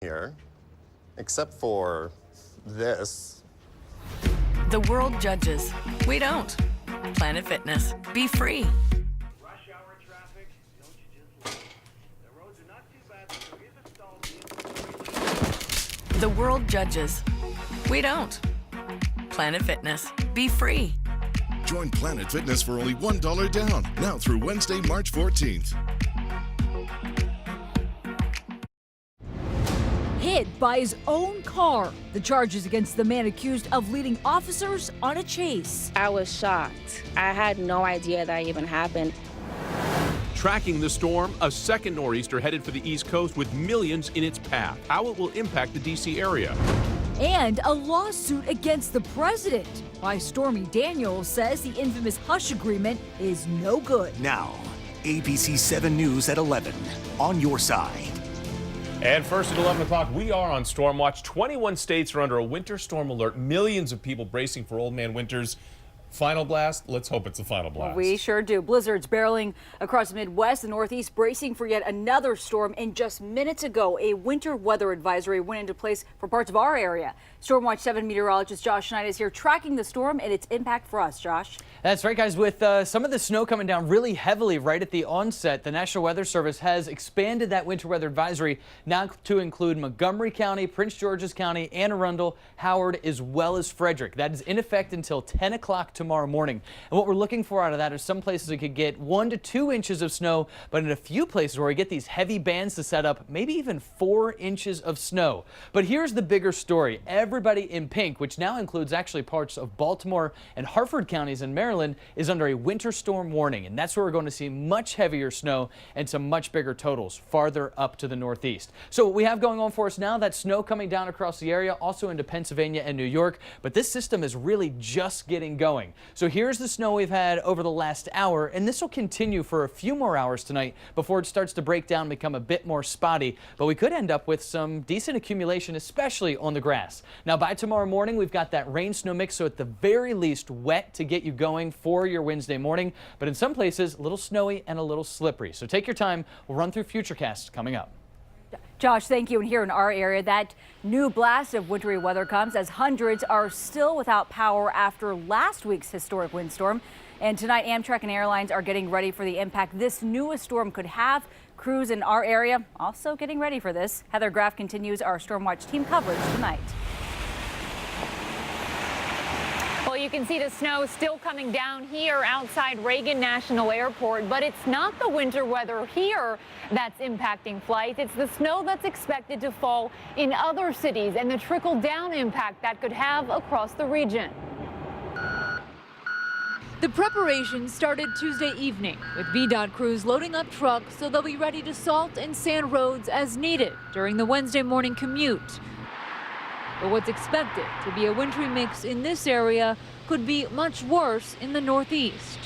here, except for this. The world judges. We don't. Planet Fitness. Be free. Rush hour traffic, don't you just love it? The roads are not too bad, but there is a stall. The world judges. We don't. Planet Fitness. Be free. Join Planet Fitness for only $1 down, now through Wednesday, March 14th. Hit by his own car. The charges against the man accused of leading officers on a chase. I was shocked. I had no idea that even happened. Tracking the storm, a second nor'easter headed for the East Coast with millions in its path. How it will impact the D.C. area. And a lawsuit against the president. Why Stormy Daniels says the infamous hush agreement is no good. Now, ABC 7 News at 11, on your side. And first at 11 o'clock, we are on Storm Watch. 21 states are under a winter storm alert. Millions of people bracing for Old Man Winter's final blast. Let's hope it's a final blast. We sure do. Blizzards barreling across the Midwest, the Northeast, bracing for yet another storm. And just minutes ago, a winter weather advisory went into place for parts of our area. Storm Watch 7 meteorologist Josh Schneider is here tracking the storm and its impact for us. Josh. That's right, guys. With some of the snow coming down really heavily right at the onset, the National Weather Service has expanded that winter weather advisory now to include Montgomery County, Prince George's County, Anne Arundel, Howard, as well as Frederick. That is in effect until 10 o'clock tomorrow morning. And what we're looking for out of that is some places we could get 1 to 2 inches of snow, but in a few places where we get these heavy bands to set up, maybe even 4 inches of snow. But here's the bigger story. Everybody in pink, which now includes actually parts of Baltimore and Harford counties in Maryland, is under a winter storm warning. And that's where we're going to see much heavier snow and some much bigger totals farther up to the northeast. So what we have going on for us now, that snow coming down across the area, also into Pennsylvania and New York. But this system is really just getting going. So here's the snow we've had over the last hour, and this will continue for a few more hours tonight before it starts to break down and become a bit more spotty. But we could end up with some decent accumulation, especially on the grass. Now, by tomorrow morning, we've got that rain-snow mix, so at the very least wet to get you going for your Wednesday morning. But in some places, a little snowy and a little slippery. So take your time. We'll run through Futurecasts coming up. Josh, thank you. And here in our area, that new blast of wintry weather comes as hundreds are still without power after last week's historic windstorm. And tonight, Amtrak and airlines are getting ready for the impact this newest storm could have. Crews in our area also getting ready for this. Heather Graff continues our Storm Watch team coverage tonight. Well, you can see the snow still coming down here outside Reagan National Airport, but it's not the winter weather here that's impacting flights. It's the snow that's expected to fall in other cities and the trickle-down impact that could have across the region. The preparations started Tuesday evening with VDOT crews loading up trucks so they'll be ready to salt and sand roads as needed during the Wednesday morning commute. But what's expected to be a wintry mix in this area could be much worse in the Northeast.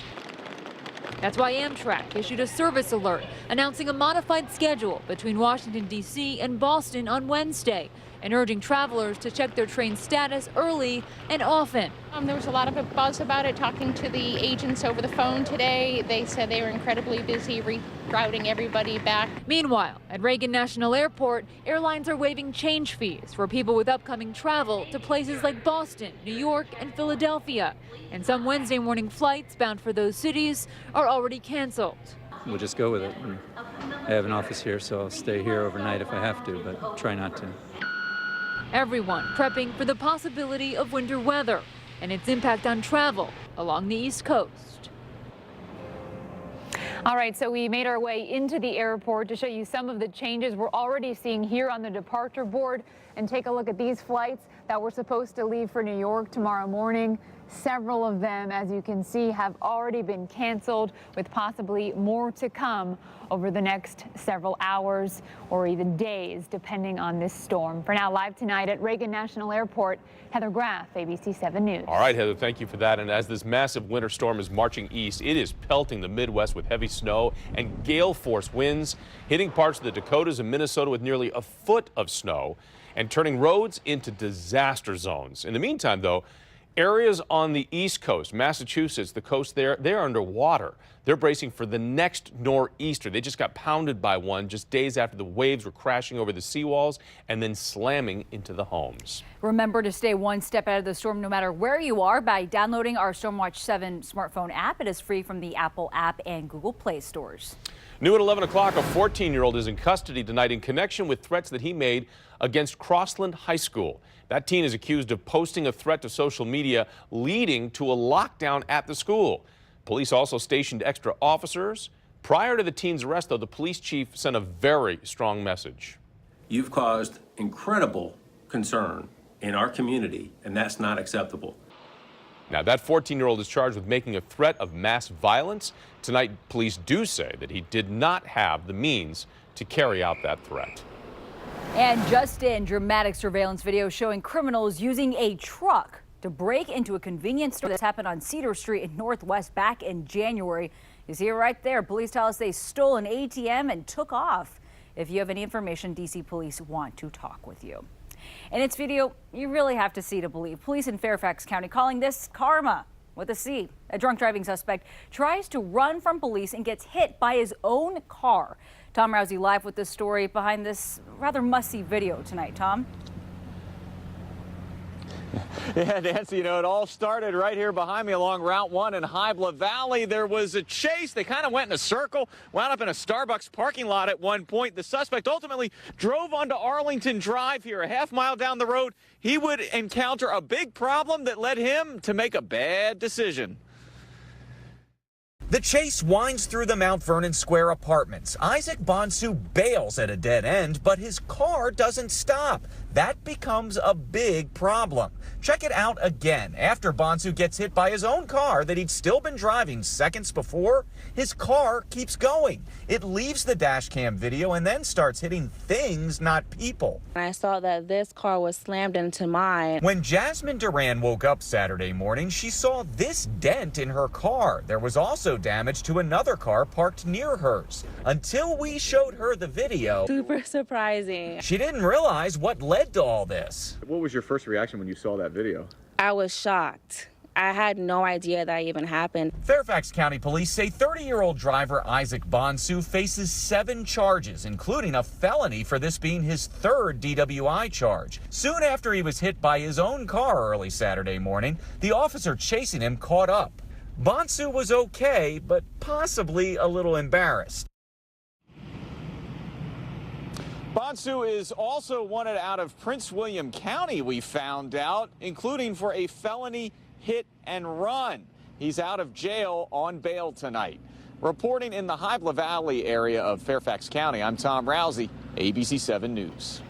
That's why Amtrak issued a service alert announcing a modified schedule between Washington, D.C. and Boston on Wednesday, and urging travelers to check their train status early and often. There was a lot of buzz about it. Talking to the agents over the phone today, they said they were incredibly busy rerouting everybody back. Meanwhile, at Reagan National Airport, airlines are waiving change fees for people with upcoming travel to places like Boston, New York, and Philadelphia. And some Wednesday morning flights bound for those cities are already canceled. We'll just go with it. I have an office here, so I'll stay here overnight if I have to, but try not to. Everyone prepping for the possibility of winter weather and its impact on travel along the East Coast. All right, so we made our way into the airport to show you some of the changes we're already seeing here on the departure board, and take a look at these flights that were supposed to leave for New York tomorrow morning. Several of them, as you can see, have already been canceled, with possibly more to come over the next several hours or even days, depending on this storm. For now, live tonight at Reagan National Airport, Heather Graff, ABC 7 News. All right, Heather, thank you for that. And as this massive winter storm is marching east, it is pelting the Midwest with heavy snow and gale force winds, hitting parts of the Dakotas and Minnesota with nearly a foot of snow and turning roads into disaster zones. In the meantime, though, Areas on the East Coast, Massachusetts, the coast there, they're underwater. They're bracing for the next nor'easter. They just got pounded by one just days after the waves were crashing over the seawalls and then slamming into the homes. Remember to stay one step out of the storm no matter where you are by downloading our Stormwatch 7 smartphone app. It is free from the Apple app and Google Play stores. New at 11 o'clock, a 14-year-old is in custody tonight in connection with threats that he made against Crossland High School. That teen is accused of posting a threat to social media, leading to a lockdown at the school. Police also stationed extra officers. Prior to the teen's arrest, though, the police chief sent a very strong message. You've caused incredible concern in our community, and that's not acceptable. Now, that 14-year-old is charged with making a threat of mass violence. Tonight, police do say that he did not have the means to carry out that threat. And just in, dramatic surveillance video showing criminals using a truck to break into a convenience store. This happened on Cedar Street in Northwest back in January. You see it right there. Police tell us they stole an ATM and took off. If you have any information, DC police want to talk with you. In its video, you really have to see to believe. Police in Fairfax County calling this karma with a C. A drunk driving suspect tries to run from police and gets hit by his own car. Tom Rousey live with the story behind this rather must-see video tonight. Tom? Yeah, Nancy, you know, it all started right here behind me along Route 1 in Wjla Valley. There was a chase. They kind of went in a circle, wound up in a Starbucks parking lot at one point. The suspect ultimately drove onto Arlington Drive here, a half-mile down the road. He would encounter a big problem that led him to make a bad decision. The chase winds through the Mount Vernon Square apartments. Isaac Bonsu bails at a dead end, but his car doesn't stop. That becomes a big problem. Check it out again. After Bonsu gets hit by his own car that he'd still been driving seconds before, his car keeps going. It leaves the dash cam video and then starts hitting things, not people. I saw that this car was slammed into mine. When Jasmine Duran woke up Saturday morning, she saw this dent in her car. There was also damage to another car parked near hers. Until we showed her the video, Super surprising. she didn't realize what led to all this. What was your first reaction when you saw that video? I was shocked. I had no idea that even happened. Fairfax County Police say 30-year-old driver Isaac Bonsu faces 7 charges, including a felony for this being his 3rd DWI charge. Soon after he was hit by his own car early Saturday morning, the officer chasing him caught up. Bonsu was okay, but possibly a little embarrassed. Bonsu is also wanted out of Prince William County, we found out, including for a felony hit and run. He's out of jail on bail tonight. Reporting in the Wjla Valley area of Fairfax County, I'm Tom Rousey, ABC 7 News.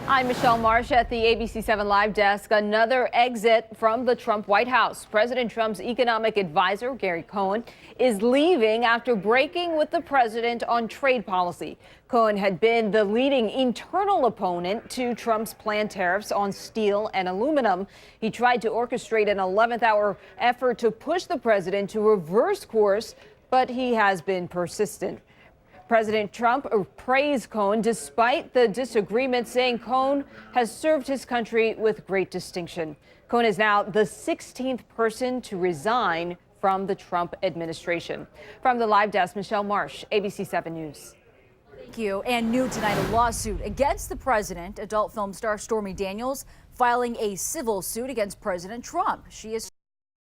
I'm Michelle Marsh at the ABC 7 Live Desk. Another exit from the Trump White House. President Trump's economic advisor, Gary Cohn, is leaving after breaking with the president on trade policy. Cohn had been the leading internal opponent to Trump's planned tariffs on steel and aluminum. He tried to orchestrate an 11th-hour effort to push the president to reverse course, but he has been persistent. President Trump praised Cohn despite the disagreement, saying Cohn has served his country with great distinction. Cohn is now the 16th person to resign from the Trump administration. From the Live Desk, Michelle Marsh, ABC 7 News. Thank you. And new tonight, a lawsuit against the president. Adult film star Stormy Daniels filing a civil suit against President Trump. She is